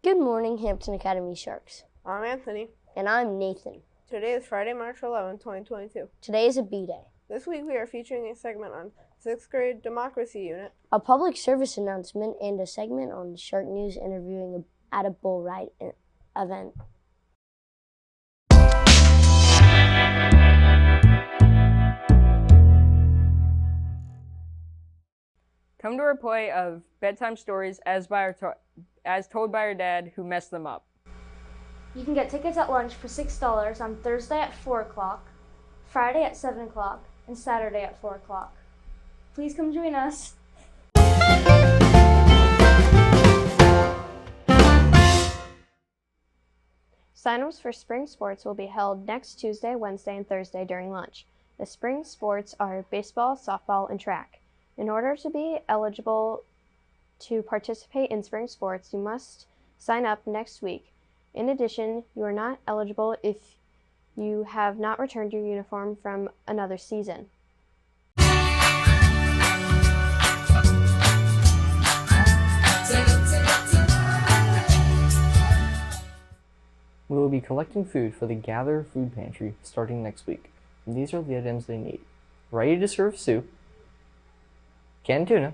Good morning, Hampton Academy Sharks. I'm Anthony. And I'm Nathan. Today is Friday, March 11, 2022. Today is a B-Day. This week we are featuring a segment on 6th grade Democracy Unit, a public service announcement, and a segment on Shark News interviewing at a bull ride event. Come to our play of bedtime stories as told by our dad, who messed them up. You can get tickets at lunch for $6 on Thursday at 4 o'clock, Friday at 7 o'clock, and Saturday at 4 o'clock. Please come join us. Signups for spring sports will be held next Tuesday, Wednesday, and Thursday during lunch. The spring sports are baseball, softball, and track. In order to be eligible to participate in spring sports, you must sign up next week. In addition, you are not eligible if you have not returned your uniform from another season. We will be collecting food for the Gather Food Pantry starting next week. And these are the items they need: ready-to-serve soup, canned tuna,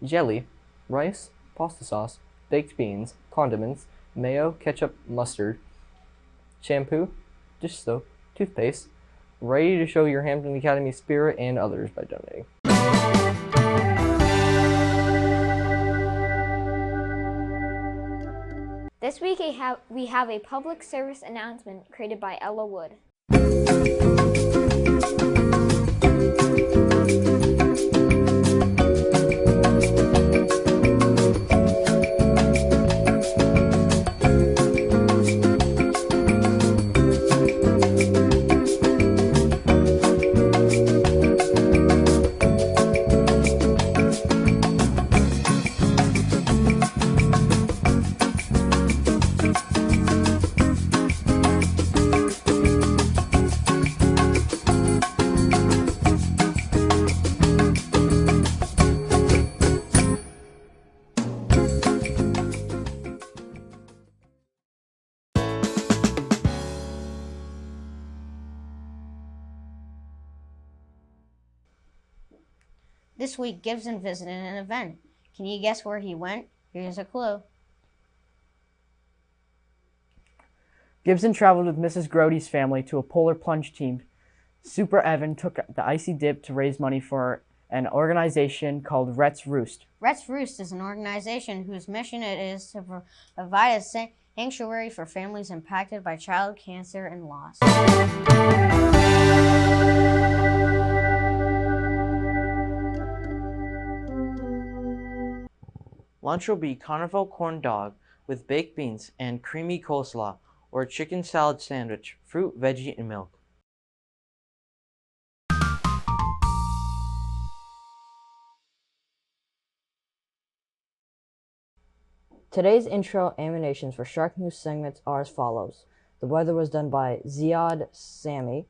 jelly, rice, pasta sauce, baked beans, condiments, mayo, ketchup, mustard, shampoo, dish soap, toothpaste, ready to show your Hampton Academy spirit and others by donating. This week we have a public service announcement created by Ella Wood. This week, Gibson visited an event. Can you guess where he went? Here's a clue. Gibson traveled with Mrs. Grody's family to a polar plunge team. Super Evan took the icy dip to raise money for an organization called Rhett's Roost. Rhett's Roost is an organization whose mission it is to provide a sanctuary for families impacted by child cancer and loss. Lunch will be carnival corn dog with baked beans and creamy coleslaw, or a chicken salad sandwich, fruit, veggie, and milk. Today's intro animations for Shark News segments are as follows. The weather was done by Ziad Sammy.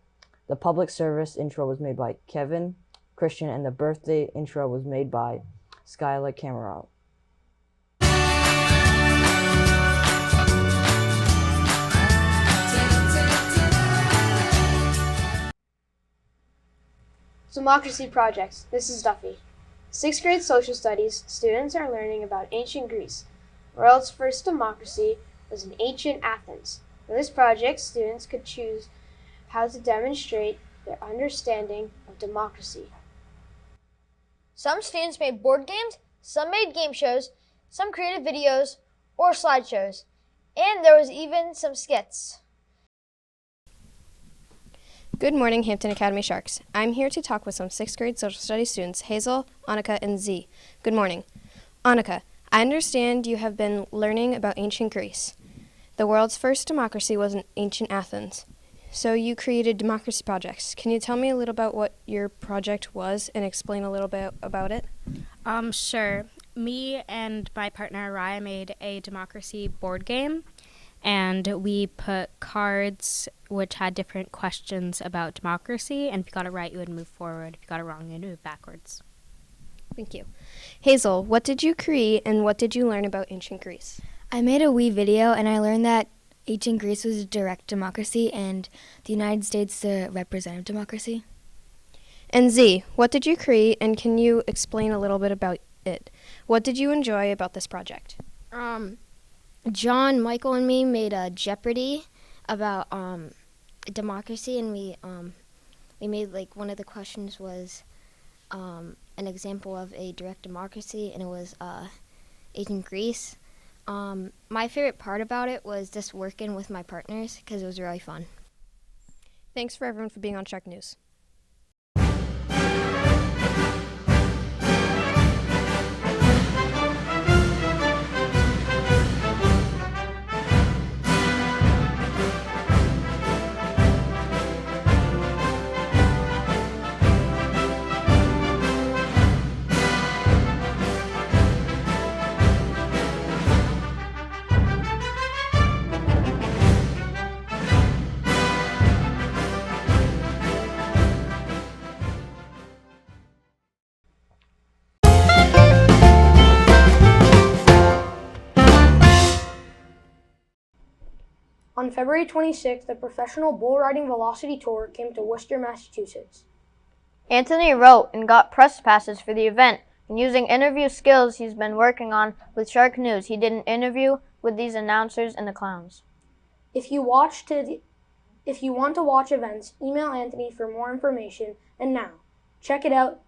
The public service intro was made by Kevin Christian, and the birthday intro was made by Skylar Camaro. Democracy Projects. This is Duffy. 6th grade social studies students are learning about ancient Greece. The world's first democracy was in ancient Athens. For this project, students could choose how to demonstrate their understanding of democracy. Some students made board games, some made game shows, some created videos or slideshows, and there was even some skits. Good morning, Hampton Academy Sharks. I'm here to talk with some 6th grade social studies students, Hazel, Annika, and Z. Good morning. Annika, I understand you have been learning about ancient Greece. The world's first democracy was in ancient Athens. So you created democracy projects. Can you tell me a little about what your project was and explain a little bit about it? Sure. Me and my partner Raya made a democracy board game, and we put cards which had different questions about democracy, and if you got it right, you would move forward. If you got it wrong, you would move backwards. Thank you. Hazel, what did you create and what did you learn about ancient Greece? I made a wee video and I learned that ancient Greece was a direct democracy and the United States the representative democracy. And Z, what did you create and can you explain a little bit about it? What did you enjoy about this project? John, Michael, and me made a Jeopardy about democracy, and we made like one of the questions was an example of a direct democracy, and it was ancient Greece. My favorite part about it was just working with my partners because it was really fun. Thanks for everyone for being on Shark News. On February 26th, the Professional Bull Riding Velocity Tour came to Worcester, Massachusetts. Anthony wrote and got press passes for the event, and using interview skills he's been working on with Shark News, he did an interview with these announcers and the clowns. If you want to watch events, email Anthony for more information. And now, check it out.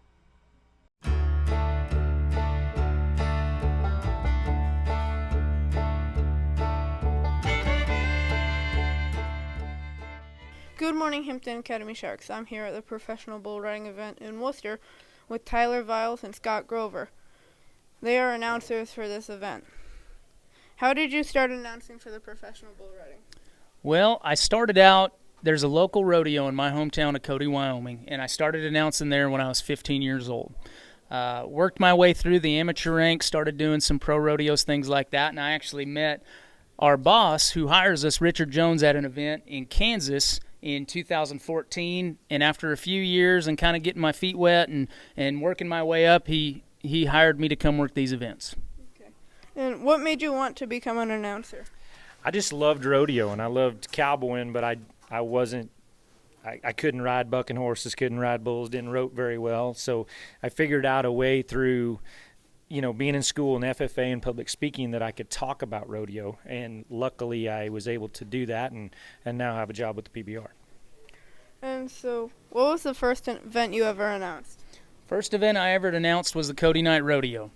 Good morning, Hampton Academy Sharks. I'm here at the Professional Bull Riding event in Worcester with Tyler Viles and Scott Grover. They are announcers for this event. How did you start announcing for the Professional Bull Riding? Well, I started out, there's a local rodeo in my hometown of Cody, Wyoming, and I started announcing there when I was 15 years old. Worked my way through the amateur ranks, started doing some pro rodeos, things like that, and I actually met our boss who hires us, Richard Jones, at an event in Kansas in 2014, and after a few years and kind of getting my feet wet and working my way up, he hired me to come work these events. Okay. And what made you want to become an announcer? I just loved rodeo and I loved cowboying, but I couldn't ride bucking horses, couldn't ride bulls, didn't rope very well, so I figured out a way through being in school and FFA and public speaking that I could talk about rodeo, and luckily I was able to do that and now have a job with the PBR. And so, what was the first event you ever announced? First event I ever announced was the Cody Night Rodeo.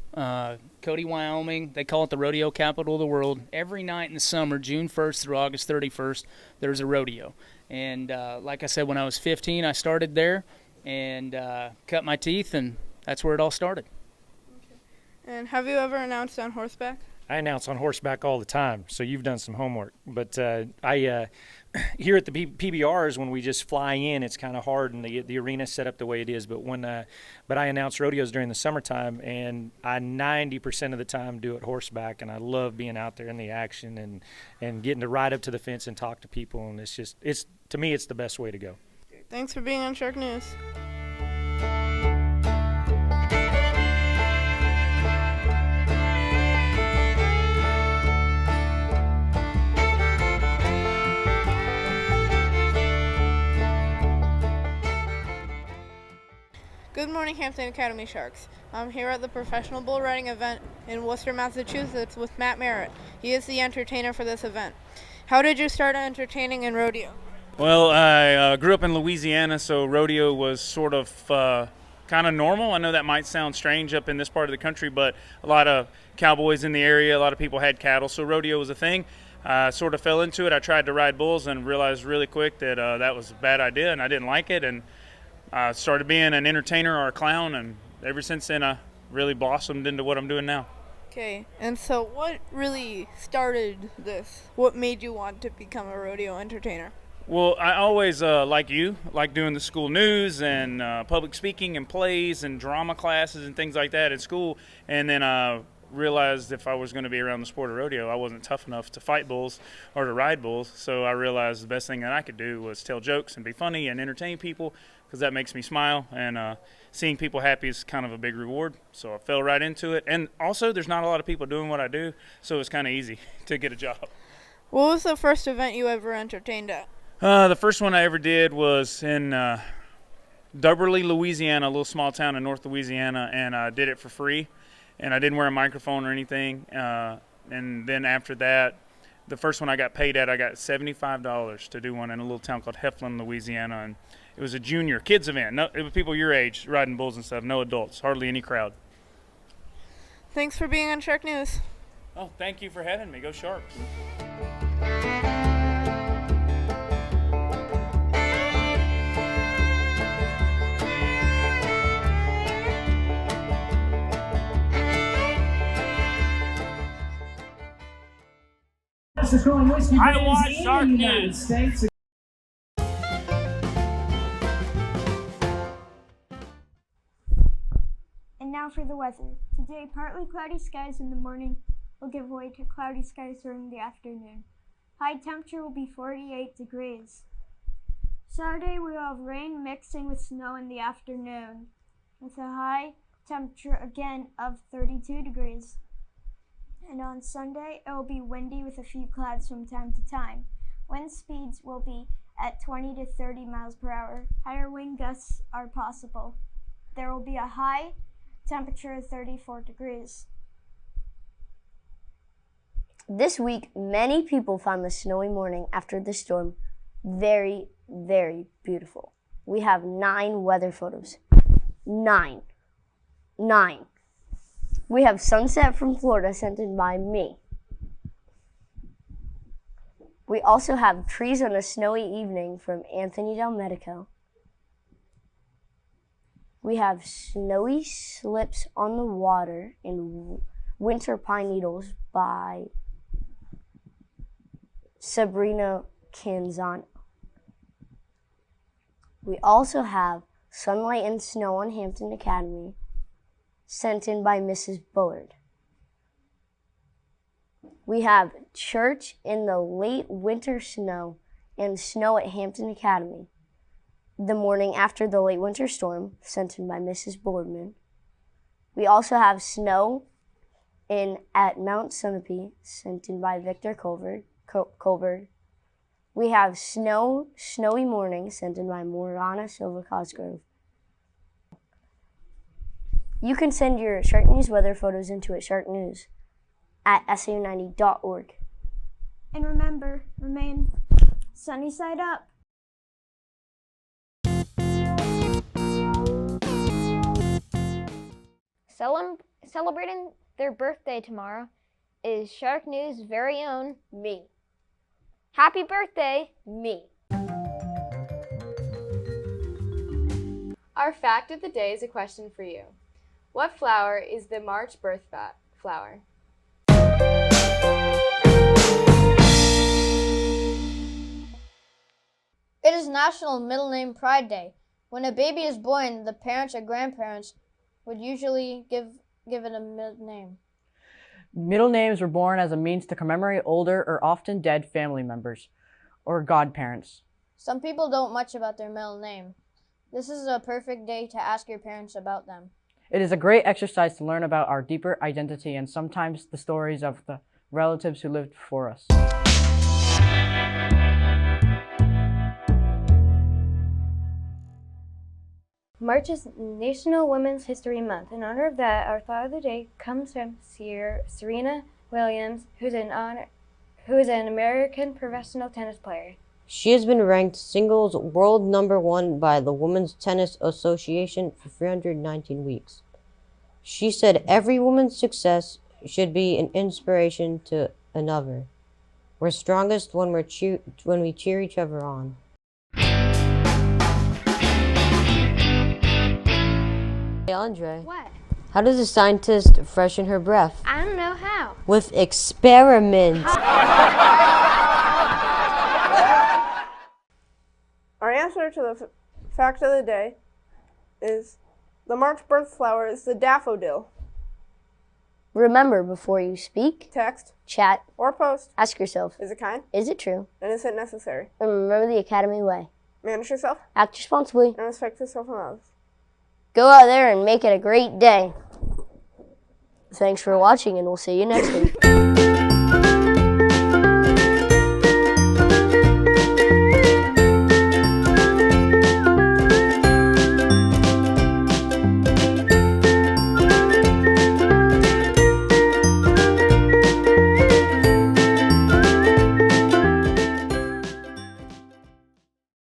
Cody, Wyoming, they call it the rodeo capital of the world. Every night in the summer, June 1st through August 31st, there's a rodeo. And like I said, when I was 15, I started there and cut my teeth, and that's where it all started. And have you ever announced on horseback? I announce on horseback all the time, so you've done some homework. But I here at the PBRs, when we just fly in, it's kind of hard, and the arena's set up the way it is. But but I announce rodeos during the summertime, and I 90% of the time do it horseback, and I love being out there in the action and getting to ride up to the fence and talk to people, and it's to me it's the best way to go. Thanks for being on Shark News. Good morning, Hampton Academy Sharks. I'm here at the Professional Bull Riding event in Worcester, Massachusetts with Matt Merritt. He is the entertainer for this event. How did you start entertaining in rodeo? Well, I grew up in Louisiana, so rodeo was sort of kind of normal. I know that might sound strange up in this part of the country, but a lot of cowboys in the area, a lot of people had cattle, so rodeo was a thing. I sort of fell into it. I tried to ride bulls and realized really quick that that was a bad idea, and I didn't like it, and I started being an entertainer or a clown, and ever since then I really blossomed into what I'm doing now. Okay, and so what really started this? What made you want to become a rodeo entertainer? Well, I always, like doing the school news and public speaking and plays and drama classes and things like that at school, and then I realized if I was going to be around the sport of rodeo, I wasn't tough enough to fight bulls or to ride bulls, so I realized the best thing that I could do was tell jokes and be funny and entertain people, because that makes me smile, and seeing people happy is kind of a big reward. So I fell right into it. And also, there's not a lot of people doing what I do, so it's kind of easy to get a job. What was the first event you ever entertained at? The first one I ever did was in Dubberly, Louisiana, a little small town in North Louisiana, and I did it for free. And I didn't wear a microphone or anything. And then after that, the first one I got paid at, I got $75 to do one in a little town called Heflin, Louisiana. And it was a junior kids event. No, it was people your age riding bulls and stuff, no adults, hardly any crowd. Thanks for being on Shark News. Oh, thank you for having me. Go Sharks. I watch Shark News. And now for the weather. Today, partly cloudy skies in the morning will give way to cloudy skies during the afternoon. High temperature will be 48 degrees. Saturday, we will have rain mixing with snow in the afternoon, with a high temperature again of 32 degrees. And on Sunday, it will be windy with a few clouds from time to time. Wind speeds will be at 20 to 30 miles per hour. Higher wind gusts are possible. There will be a high temperature of 34 degrees. This week, many people found the snowy morning after the storm very, very beautiful. We have 9 weather photos. 9. We have sunset from Florida sent in by me. We also have trees on a snowy evening from Anthony Del Medico. We have snowy slips on the water and winter pine needles by Sabrina Canzano. We also have sunlight and snow on Hampton Academy, sent in by Mrs. Bullard. We have church in the late winter snow and snow at Hampton Academy, the morning after the late winter storm, sent in by Mrs. Boardman. We also have snow at Mount Sunapee, sent in by Victor Colbert. We have snowy morning, sent in by Morana Silva Cosgrove. You can send your Shark News weather photos into at sharknews@sau90.org. And remember, remain sunny side up. Celebrating their birthday tomorrow is Shark News' very own me. Happy birthday, me. Our fact of the day is a question for you. What flower is the March birth flower? It is National Middle Name Pride Day. When a baby is born, the parents or grandparents would usually give it a middle name. Middle names were born as a means to commemorate older or often dead family members or godparents. Some people don't much about their middle name. This is a perfect day to ask your parents about them. It is a great exercise to learn about our deeper identity and sometimes the stories of the relatives who lived before us. March is National Women's History Month. In honor of that, our thought of the day comes from Serena Williams, who is an American professional tennis player. She has been ranked singles world #1 by the Women's Tennis Association for 319 weeks. She said every woman's success should be an inspiration to another. We're strongest when we cheer each other on. Hey Andre. What? How does a scientist freshen her breath? I don't know how. With experiments. Our answer to the fact of the day is the March birth flower is the daffodil. Remember, before you speak, text, chat, or post, ask yourself, is it kind? Is it true? And is it necessary? And remember the Academy way. Manage yourself. Act responsibly. And respect yourself and others. Go out there and make it a great day. Thanks for watching, and we'll see you next week.